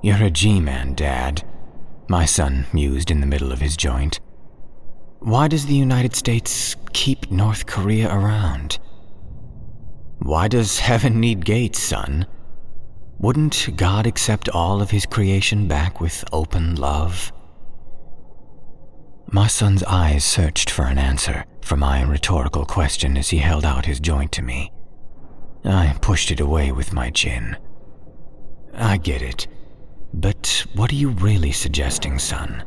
"You're a G-man, Dad," my son mused in the middle of his joint. "Why does the United States keep North Korea around?" "Why does heaven need gates, son? Wouldn't God accept all of his creation back with open love?" My son's eyes searched for an answer for my rhetorical question as he held out his joint to me. I pushed it away with my chin. "I get it. But what are you really suggesting, son?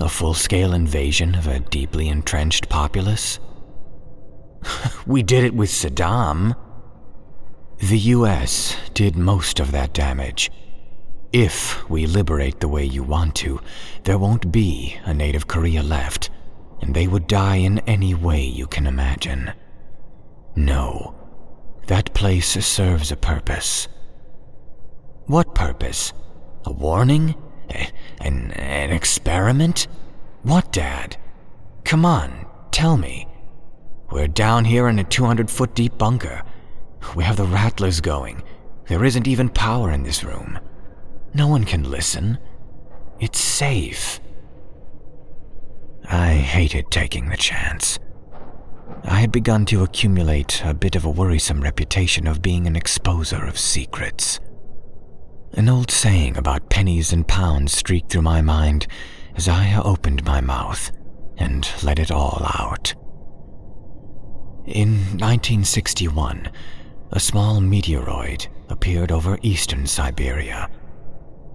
A full-scale invasion of a deeply entrenched populace?" "We did it with Saddam." "The US did most of that damage. If we liberate the way you want to, there won't be a native Korea left, and they would die in any way you can imagine. No, that place serves a purpose." "What purpose? A warning? An experiment? What, Dad? Come on, tell me. We're down here in a 200-foot deep bunker. We have the rattlers going. There isn't even power in this room. No one can listen. It's safe." I hated taking the chance. I had begun to accumulate a bit of a worrisome reputation of being an exposer of secrets. An old saying about pennies and pounds streaked through my mind as I opened my mouth and let it all out. In 1961, a small meteoroid appeared over eastern Siberia.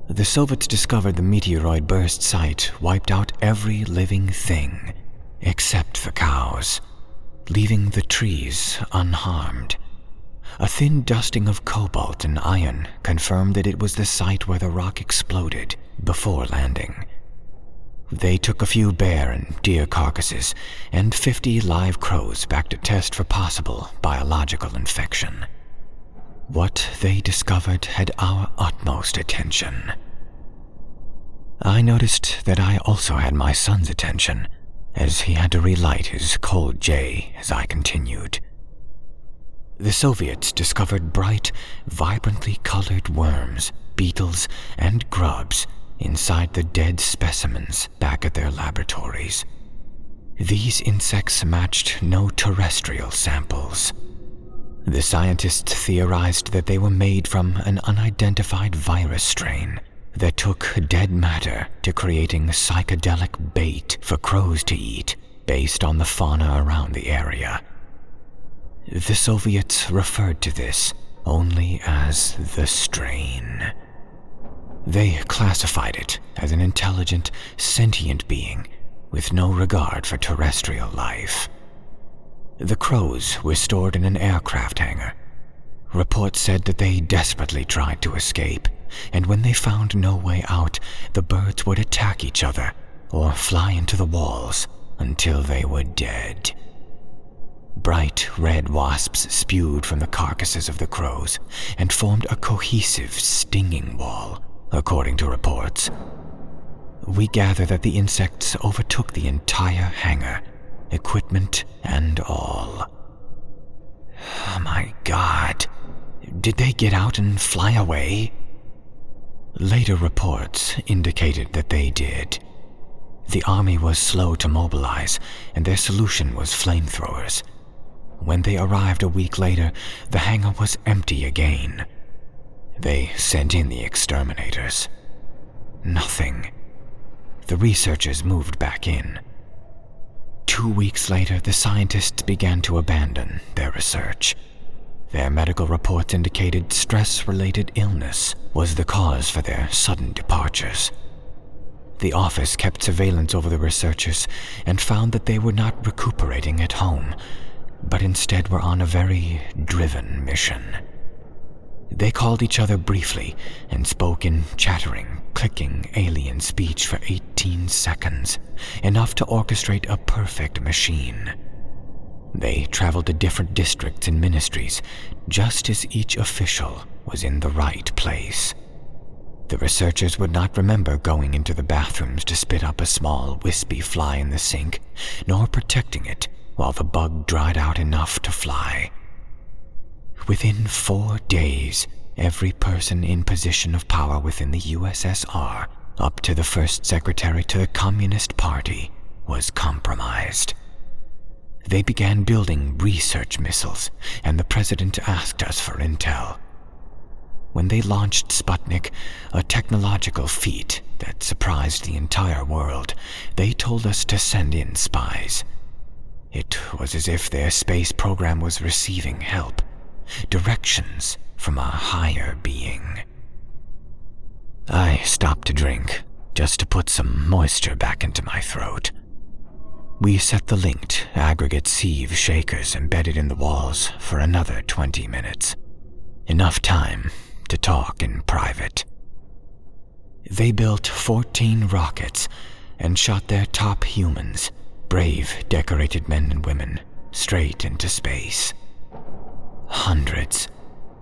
The Soviets discovered the meteoroid burst site wiped out every living thing except the cows, leaving the trees unharmed. A thin dusting of cobalt and iron confirmed that it was the site where the rock exploded before landing. They took a few bear and deer carcasses and 50 live crows back to test for possible biological infection. What they discovered had our utmost attention. I noticed that I also had my son's attention, as he had to relight his cold J as I continued. The Soviets discovered bright, vibrantly colored worms, beetles, and grubs inside the dead specimens back at their laboratories. These insects matched no terrestrial samples. The scientists theorized that they were made from an unidentified virus strain that took dead matter to creating psychedelic bait for crows to eat based on the fauna around the area. The Soviets referred to this only as the strain. They classified it as an intelligent, sentient being with no regard for terrestrial life. The crows were stored in an aircraft hangar. Reports said that they desperately tried to escape, and when they found no way out, the birds would attack each other or fly into the walls until they were dead. Bright red wasps spewed from the carcasses of the crows and formed a cohesive, stinging wall, according to reports. We gather that the insects overtook the entire hangar, equipment and all. Oh my God, did they get out and fly away? Later reports indicated that they did. The army was slow to mobilize, and their solution was flamethrowers. When they arrived a week later, the hangar was empty again. They sent in the exterminators. Nothing. The researchers moved back in. 2 weeks later, the scientists began to abandon their research. Their medical reports indicated stress-related illness was the cause for their sudden departures. The office kept surveillance over the researchers and found that they were not recuperating at home, but instead were on a very driven mission. They called each other briefly and spoke in chattering, clicking alien speech for 18 seconds, enough to orchestrate a perfect machine. They traveled to different districts and ministries, just as each official was in the right place. The researchers would not remember going into the bathrooms to spit up a small, wispy fly in the sink, nor protecting it while the bug dried out enough to fly. Within 4 days, every person in position of power within the USSR, up to the first secretary to the Communist Party, was compromised. They began building research missiles, and the president asked us for intel. When they launched Sputnik, a technological feat that surprised the entire world, they told us to send in spies. It was as if their space program was receiving help, directions from a higher being. I stopped to drink, just to put some moisture back into my throat. We set the linked aggregate sieve shakers embedded in the walls for another 20 minutes. Enough time to talk in private. They built 14 rockets and shot their top humans, brave, decorated men and women, straight into space. Hundreds,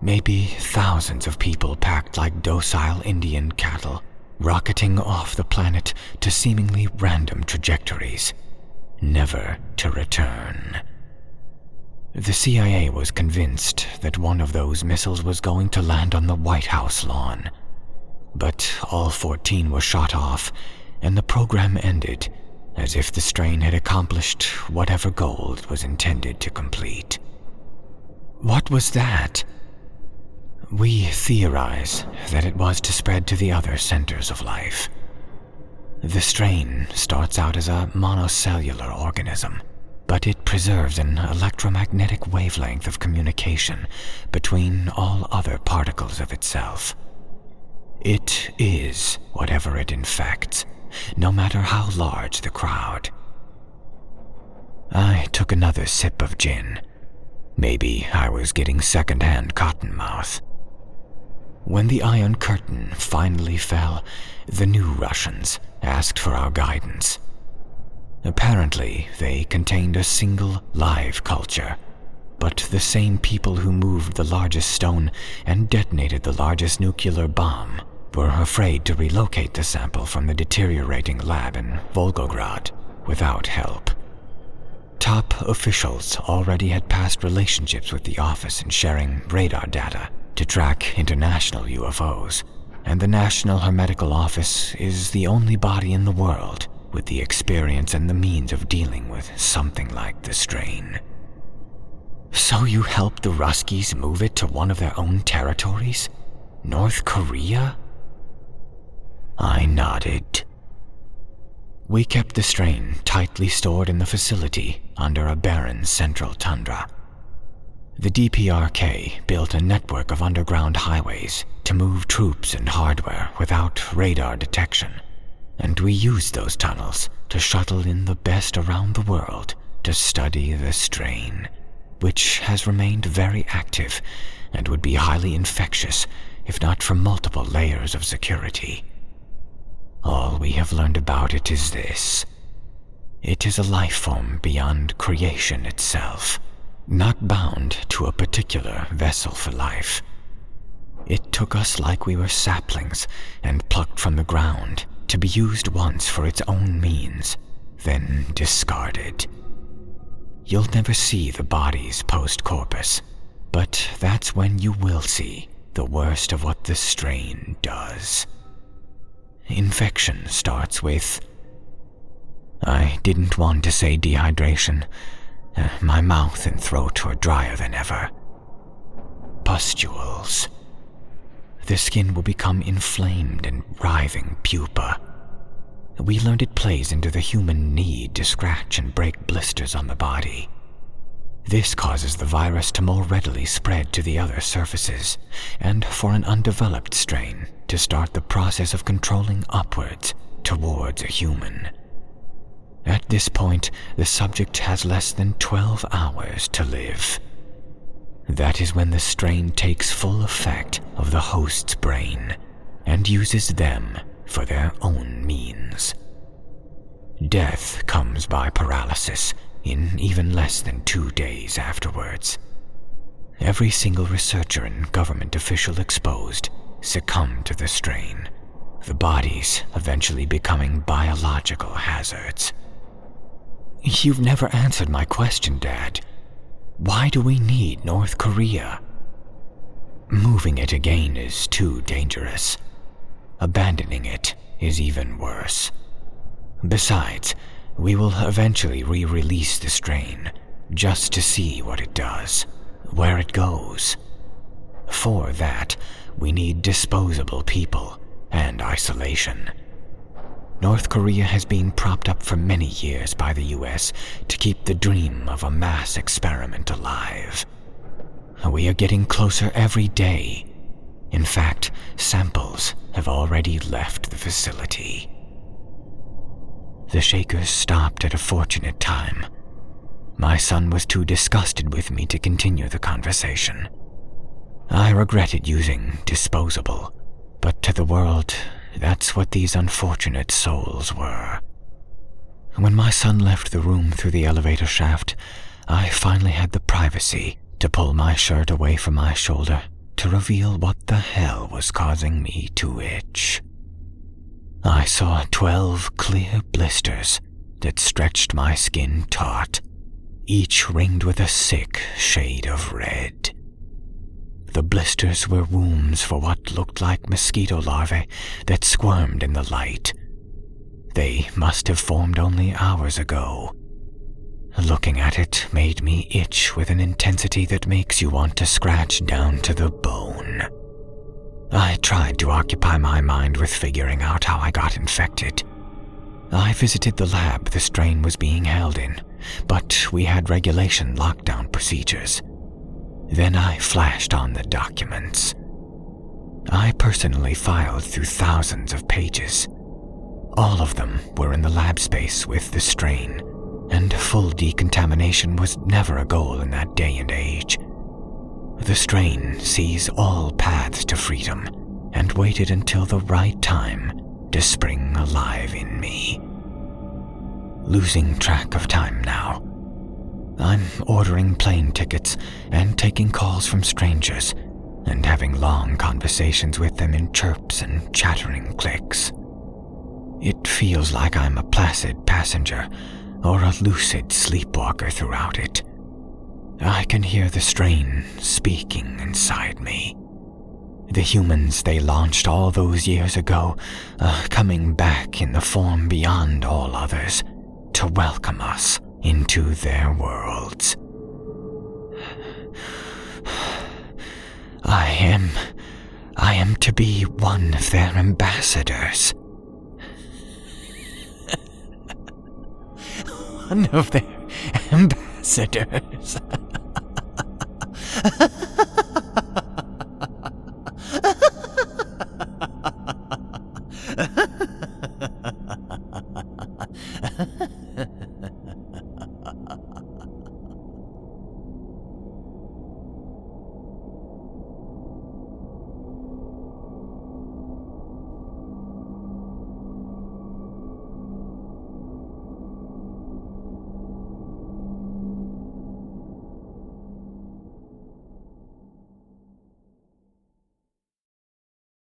maybe thousands of people packed like docile Indian cattle, rocketing off the planet to seemingly random trajectories, never to return. The CIA was convinced that one of those missiles was going to land on the White House lawn. But all 14 were shot off, and the program ended, as if the strain had accomplished whatever goal it was intended to complete. What was that? We theorize that it was to spread to the other centers of life. The strain starts out as a monocellular organism, but it preserves an electromagnetic wavelength of communication between all other particles of itself. It is whatever it infects, no matter how large the crowd. I took another sip of gin. Maybe I was getting second-hand cottonmouth. When the Iron Curtain finally fell, the new Russians asked for our guidance. Apparently, they contained a single live culture, but the same people who moved the largest stone and detonated the largest nuclear bomb were afraid to relocate the sample from the deteriorating lab in Volgograd without help. Top officials already had past relationships with the office in sharing radar data to track international UFOs, and the National Hermetical Office is the only body in the world with the experience and the means of dealing with something like the strain. So you helped the Ruskies move it to one of their own territories? North Korea? I nodded. We kept the strain tightly stored in the facility under a barren central tundra. The DPRK built a network of underground highways to move troops and hardware without radar detection, and we used those tunnels to shuttle in the best around the world to study the strain, which has remained very active and would be highly infectious if not for multiple layers of security. All we have learned about it is this: it is a life form beyond creation itself, not bound to a particular vessel for life. It took us like we were saplings and plucked from the ground to be used once for its own means, then discarded. You'll never see the bodies post-corpus, but that's when you will see the worst of what the strain does. Infection starts with... I didn't want to say dehydration. My mouth and throat were drier than ever. Pustules. The skin will become inflamed and writhing pupa. We learned it plays into the human need to scratch and break blisters on the body. This causes the virus to more readily spread to the other surfaces, and for an undeveloped strain to start the process of controlling upwards towards a human. At this point, the subject has less than 12 hours to live. That is when the strain takes full effect of the host's brain and uses them for their own means. Death comes by paralysis in even less than 2 days afterwards. Every single researcher and government official exposed succumbed to the strain, the bodies eventually becoming biological hazards. You've never answered my question, Dad. Why do we need North Korea? moving it again is too dangerous. Abandoning it is even worse. Besides, we will eventually re-release the strain, just to see what it does, where it goes. For that, we need disposable people and isolation. North Korea has been propped up for many years by the US to keep the dream of a mass experiment alive. We are getting closer every day. In fact, samples have already left the facility. The Shakers stopped at a fortunate time. My son was too disgusted with me to continue the conversation. I regretted using disposable, but to the world, that's what these unfortunate souls were. When my son left the room through the elevator shaft, I finally had the privacy to pull my shirt away from my shoulder to reveal what the hell was causing me to itch. I saw 12 clear blisters that stretched my skin taut, each ringed with a sick shade of red. The blisters were wombs for what looked like mosquito larvae that squirmed in the light. They must have formed only hours ago. Looking at it made me itch with an intensity that makes you want to scratch down to the bone. I tried to occupy my mind with figuring out how I got infected. I visited the lab the strain was being held in, but we had regulation lockdown procedures. Then I flashed on the documents. I personally filed through thousands of pages. All of them were in the lab space with the strain, and full decontamination was never a goal in that day and age. The strain sees all paths to freedom and waited until the right time to spring alive in me. Losing track of time now. I'm ordering plane tickets and taking calls from strangers and having long conversations with them in chirps and chattering clicks. It feels like I'm a placid passenger or a lucid sleepwalker throughout it. I can hear the strain speaking inside me. The humans they launched all those years ago are coming back in the form beyond all others to welcome us into their worlds. I am to be one of their ambassadors. One of their ambassadors.